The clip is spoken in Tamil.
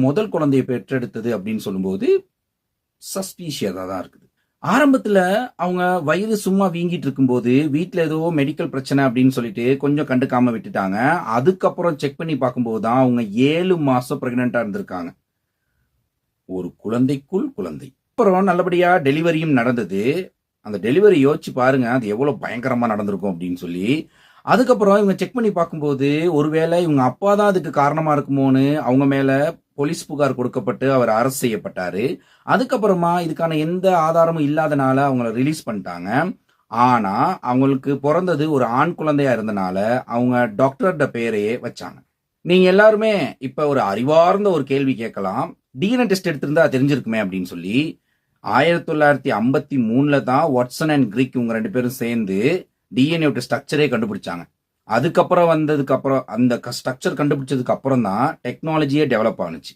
முதல் குழந்தையை பெற்றெடுத்தது அப்படின்னு சொல்லும்போது சஸ்பீஷியஸா தான் இருக்குது. ஆரம்பத்துல அவங்க வயிறு சும்மா வீங்கிட்டு இருக்கும்போது வீட்ல ஏதோ மெடிக்கல் பிரச்சனை அப்படின்னு சொல்லிட்டு கொஞ்சம் கண்டுக்காம விட்டுட்டாங்க. அதுக்கப்புறம் செக் பண்ணி பார்க்கும்போது தான் அவங்க 7 மாசம் பிரெக்னென்ட்டா இருந்திருக்காங்க. ஒரு குழந்தைக்குள் குழந்தை. அப்புறம் நல்லபடியா டெலிவரியும் நடந்தது. அந்த டெலிவரி யோசிச்சு பாருங்க, அது எவ்வளவு பயங்கரமா நடந்திருக்கும் அப்படின்னு சொல்லி. அதுக்கப்புறம் இவங்க செக் பண்ணி பார்க்கும்போது, ஒருவேளை இவங்க அப்பா தான் அதுக்கு காரணமா இருக்குமோன்னு அவங்க மேல போலீஸ் புகார் கொடுக்கப்பட்டு அவர் அரெஸ்ட் செய்யப்பட்டாரு. அதுக்கப்புறமா இதுக்கான எந்த ஆதாரமும் இல்லாதனால அவங்கள ரிலீஸ் பண்ணிட்டாங்க. ஆனா, அவங்களுக்கு பொறந்தது ஒரு ஆண் குழந்தையா இருந்தனால, அவங்க டாக்டர்ட பேரையே வச்சாங்க. நீங்க எல்லாருமே இப்ப ஒரு அறிவார்ந்த ஒரு கேள்வி கேட்கலாம். டிஎன்ஏ டெஸ்ட் எடுத்திருந்தா தெரிஞ்சிருக்குமே அப்படின்னு சொல்லி. 1953ல தான் வாட்சன் அண்ட் கிரிக் இவங்க 2 பேரும் சேர்ந்து டிஎன்ஏ ஸ்ட்ரக்சரே கண்டுபிடிச்சாங்க. அதுக்கப்புறம் வந்ததுக்கு அப்புறம் அந்த ஸ்ட்ரக்சர் கண்டுபிடிச்சதுக்கு அப்புறம் தான் டெக்னாலஜியே டெவலப் ஆனுச்சு.